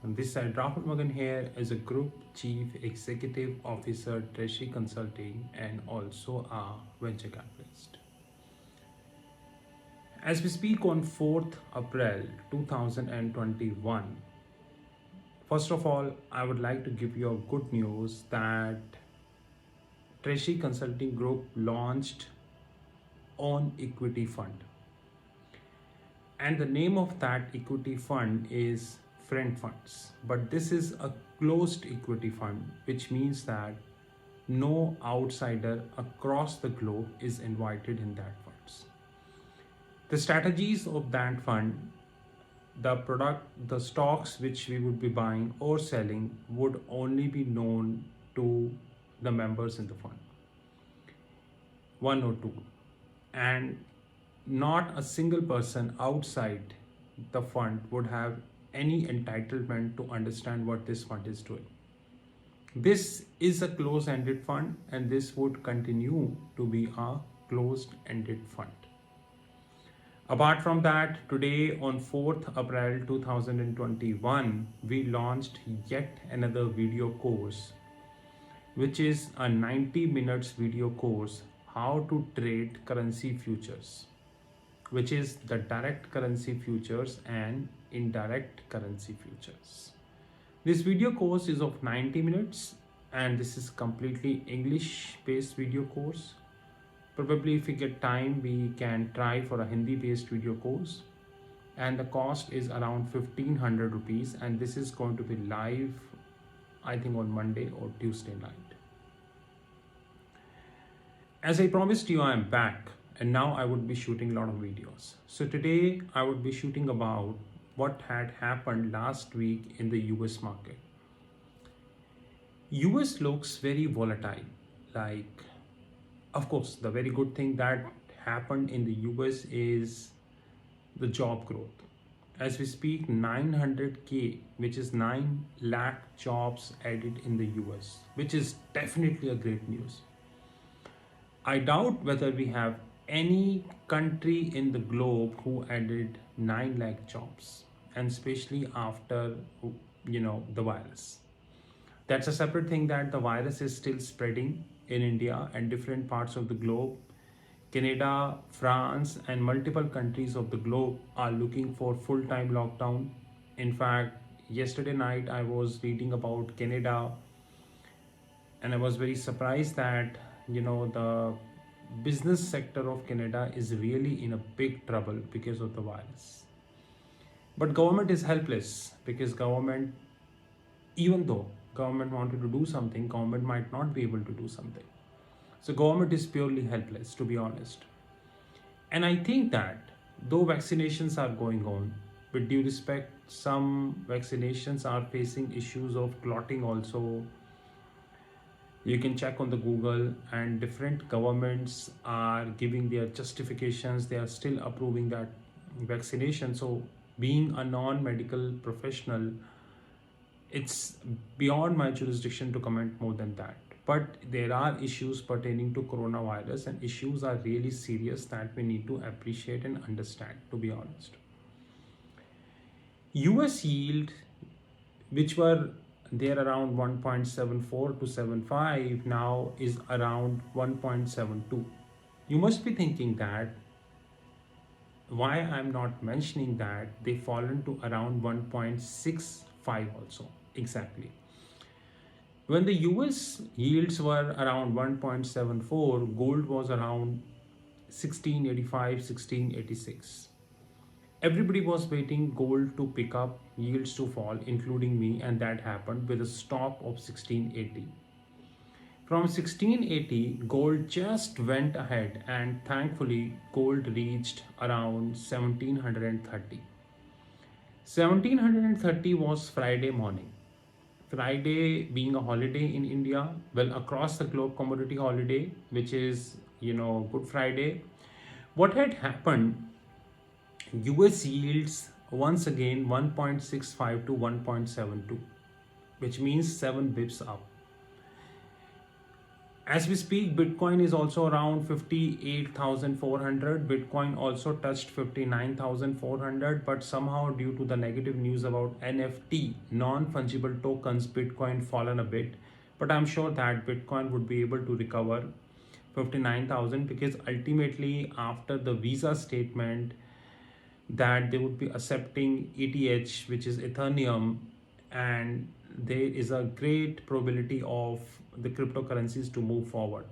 On this side, Rahul Magan here is a Group Chief Executive Officer, Treasury Consulting, and also a venture capitalist. As we speak on 4th April 2021, first of all, I would like to give you a good news that Treasury Consulting Group launched on equity fund. And the name of that equity fund is Friend Funds. But this is a closed equity fund, which means that no outsider across the globe is invited in that funds. The strategies of that fund, the stocks which we would be buying or selling would only be known to the members in the fund, one or two, and not a single person outside the fund would have any entitlement to understand what this fund is doing. This is a closed-ended fund, and this would continue to be a closed-ended fund. Apart from that, today on 4th April 2021, we launched yet another video course, which is a 90 minutes video course, how to trade currency futures, which is the direct currency futures and indirect currency futures. This video course is of 90 minutes and this is completely English based video course. Probably if we get time, we can try for a Hindi based video course, and the cost is around 1500 rupees, and this is going to be live, I think, on Monday or Tuesday night. As I promised you, I am back, and now I would be shooting a lot of videos. So today I would be shooting about what had happened last week in the US market. US looks very volatile. Like, of course, the very good thing that happened in the US is the job growth. As we speak, 900K, which is 9 lakh jobs added in the US, which is definitely a great news. I doubt whether we have any country in the globe who added 9 lakh jobs, and especially after the virus. That's a separate thing, that the virus is still spreading in India and different parts of the globe. Canada, France, and multiple countries of the globe are looking for full-time lockdown. In fact, yesterday night I was reading about Canada, and I was very surprised that the business sector of Canada is really in a big trouble because of the virus. But government is helpless, because government, even though government wanted to do something, government might not be able to do something. So government is purely helpless, to be honest. And I think that though vaccinations are going on, with due respect, some vaccinations are facing issues of clotting also. You can check on the Google, and different governments are giving their justifications. They are still approving that vaccination. So being a non-medical professional, it's beyond my jurisdiction to comment more than that. But there are issues pertaining to coronavirus, and issues are really serious that we need to appreciate and understand, to be honest. US yield, which were there around 1.74 to 75, now is around 1.72. You must be thinking that why I'm not mentioning that they've fallen to around 1.65 also. Exactly. When the US yields were around 1.74, gold was around 1685, 1686. Everybody was waiting gold to pick up, yields to fall, including me, and that happened with a stop of 1680. From 1680, gold just went ahead, and thankfully gold reached around 1730. 1730 was Friday morning. Friday being a holiday in India, well, across the globe commodity holiday, which is, Good Friday. What had happened, US yields once again 1.65 to 1.72, which means 7 bips up. As we speak, Bitcoin is also around 58,400. Bitcoin also touched 59,400, but somehow due to the negative news about NFT, non-fungible tokens, Bitcoin fallen a bit. But I'm sure that Bitcoin would be able to recover 59,000, because ultimately after the Visa statement that they would be accepting ETH, which is Ethereum, and there is a great probability of the cryptocurrencies to move forward.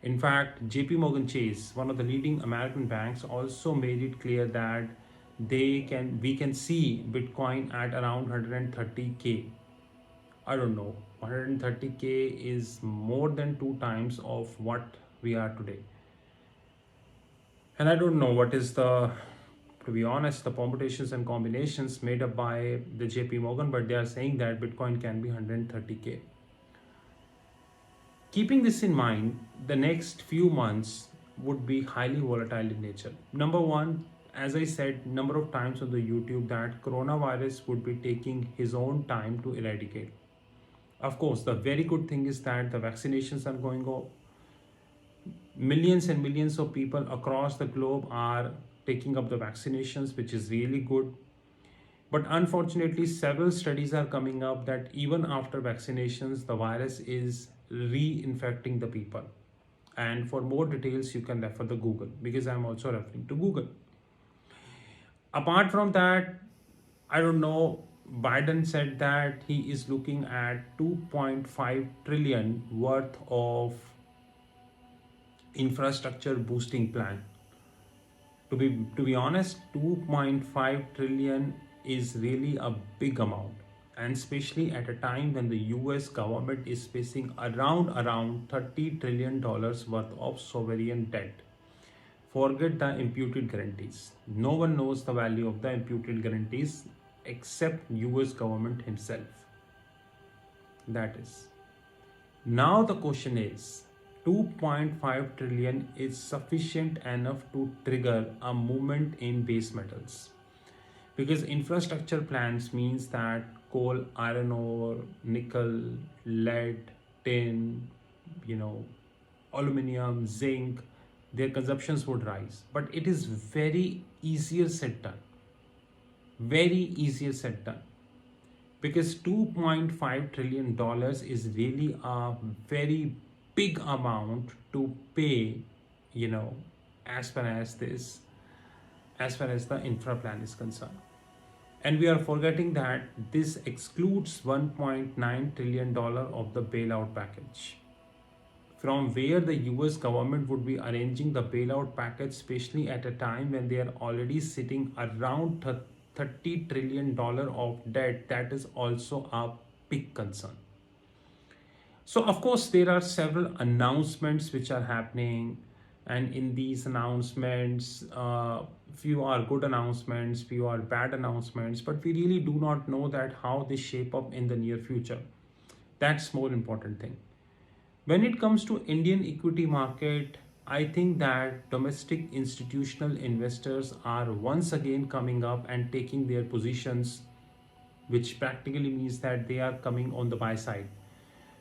In fact, JP Morgan Chase, one of the leading American banks, also made it clear that we can see Bitcoin at around 130k. I don't know, 130k is more than 2 times of what we are today. And I don't know what is to be honest, the permutations and combinations made up by the JP Morgan, but they are saying that Bitcoin can be 130k. Keeping this in mind, the next few months would be highly volatile in nature. Number one, as I said number of times on the YouTube, that coronavirus would be taking his own time to eradicate. Of course, the very good thing is that the vaccinations are going on. Millions and millions of people across the globe are taking up the vaccinations, which is really good. But unfortunately, several studies are coming up that even after vaccinations, the virus is reinfecting the people. And for more details, you can refer to Google, because I'm also referring to Google. Apart from that, I don't know, Biden said that he is looking at 2.5 trillion worth of infrastructure boosting plan. To be honest, 2.5 trillion is really a big amount, and especially at a time when the US government is facing around 30 trillion dollars worth of sovereign debt. Forget the imputed guarantees. No one knows the value of the imputed guarantees except US government himself. That is. Now the question is, 2.5 trillion is sufficient enough to trigger a movement in base metals, because infrastructure plans means that coal, iron ore, nickel, lead, tin, you know, aluminum, zinc, their consumptions would rise. But it is very easier said done. Very easier said done. Because $2.5 trillion is really a very big amount to pay, you know, as far as the infra plan is concerned. And we are forgetting that this excludes $1.9 trillion of the bailout package, from where the US government would be arranging the bailout package, especially at a time when they are already sitting around $30 trillion of debt. That is also a big concern. So, of course, there are several announcements which are happening, and in these announcements, few are good announcements, few are bad announcements, but we really do not know that how they shape up in the near future. That's more important thing. When it comes to Indian equity market, I think that domestic institutional investors are once again coming up and taking their positions, which practically means that they are coming on the buy side.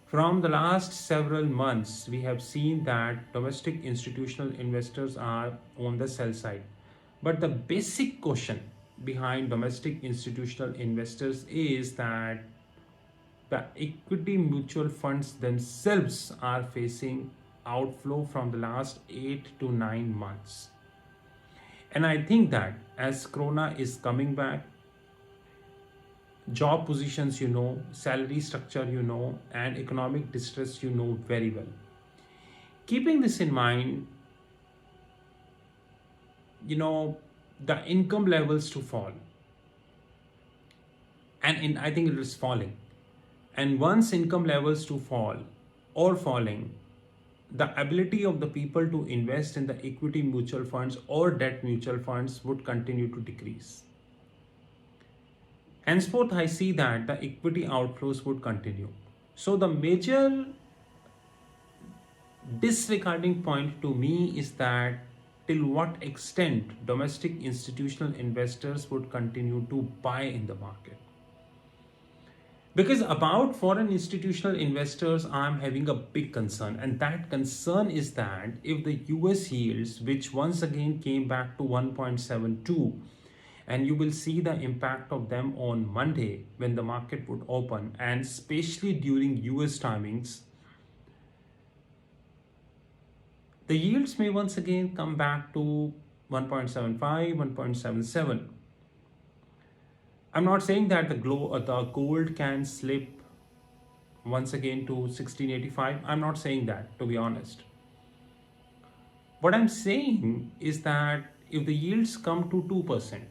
From the last several months, we have seen that domestic institutional investors are on the sell side. But the basic question behind domestic institutional investors is that the equity mutual funds themselves are facing outflow from the last 8 to 9 months. And I think that as Corona is coming back, job positions, salary structure, and economic distress, very well. Keeping this in mind, the income levels to fall. And I think it is falling. And once income levels to fall or falling, the ability of the people to invest in the equity mutual funds or debt mutual funds would continue to decrease. Henceforth, I see that the equity outflows would continue. So the major disregarding point to me is that till what extent domestic institutional investors would continue to buy in the market. Because about foreign institutional investors, I'm having a big concern, and that concern is that if the US yields, which once again came back to 1.72, and you will see the impact of them on Monday when the market would open, and especially during US timings, the yields may once again come back to 1.75, 1.77. I'm not saying that the gold can slip once again to 1685. I'm not saying that, to be honest. What I'm saying is that if the yields come to 2%,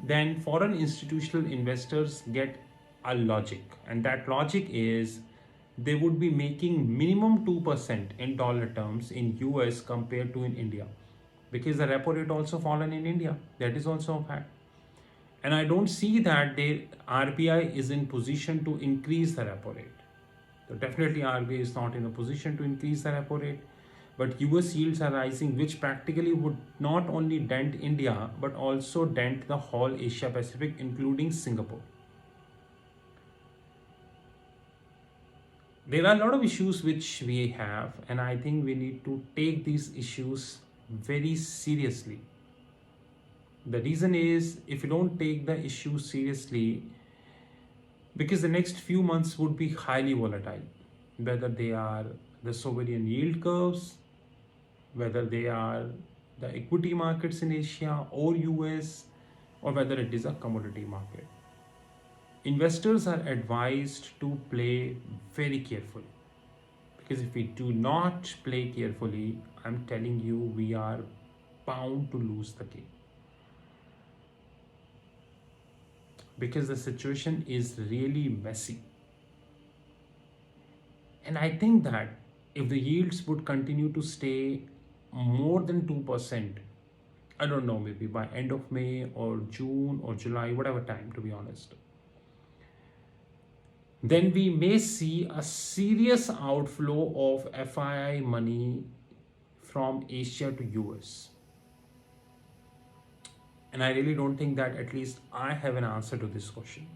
then foreign institutional investors get a logic, and that logic is they would be making minimum 2% in dollar terms in US compared to in India, because the repo rate also fallen in India. That is also a fact. And I don't see that the RBI is in position to increase the repo rate. So definitely RBI is not in a position to increase the repo rate. But US yields are rising, which practically would not only dent India, but also dent the whole Asia Pacific, including Singapore. There are a lot of issues which we have, and I think we need to take these issues very seriously. The reason is, if you don't take the issue seriously, because the next few months would be highly volatile, whether they are the sovereign yield curves, whether they are the equity markets in Asia or US, or whether it is a commodity market. Investors are advised to play very carefully, because if we do not play carefully, I'm telling you, we are bound to lose the game. Because the situation is really messy. And I think that if the yields would continue to stay more than 2%, I don't know, maybe by end of May or June or July, whatever time, to be honest, then we may see a serious outflow of FII money from Asia to US. And I really don't think that at least I have an answer to this question.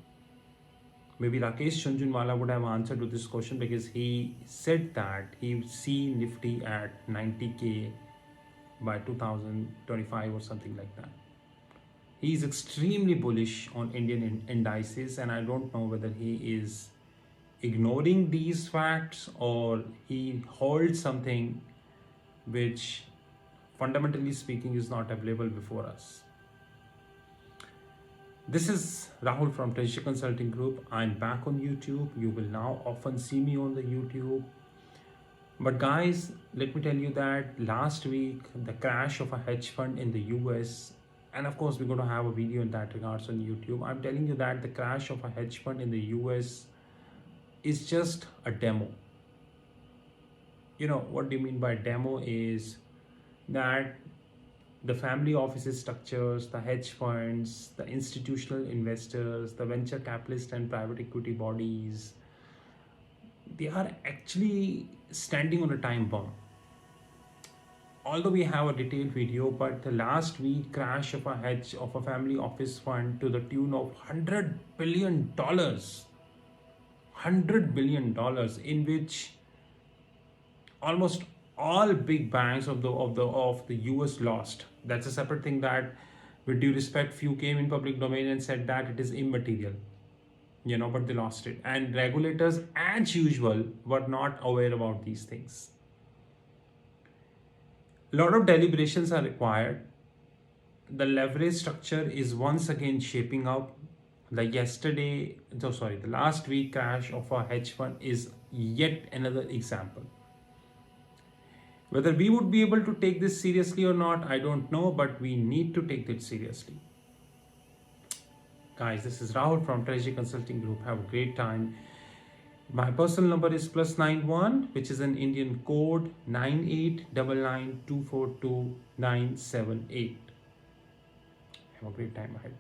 Maybe Rakesh Jhunjhunwala would have answered to this question, because he said that he would see Nifty at 90K by 2025 or something like that. He is extremely bullish on Indian indices, and I don't know whether he is ignoring these facts or he holds something which, fundamentally speaking, is not available before us. This is Rahul from Treasury Consulting Group. I'm back on YouTube. You will now often see me on the YouTube. But guys, let me tell you that last week, the crash of a hedge fund in the US, and of course, we're going to have a video in that regards on YouTube. I'm telling you that the crash of a hedge fund in the US is just a demo. You know, what do you mean by demo is that the family offices structures, the hedge funds, the institutional investors, the venture capitalist and private equity bodies, they are actually standing on a time bomb. Although we have a detailed video, but the last week crash of a family office fund to the tune of $100 billion, $100 billion, in which almost all big banks of the US lost. That's a separate thing that, with due respect, few came in public domain and said that it is immaterial, but they lost it. And regulators, as usual, were not aware about these things. A lot of deliberations are required. The leverage structure is once again shaping up. The last week crash of a hedge fund is yet another example. Whether we would be able to take this seriously or not, I don't know, but we need to take it seriously. Guys, this is Rahul from Treasury Consulting Group. Have a great time. My personal number is +91, which is an Indian code 9899242978. Have a great time ahead.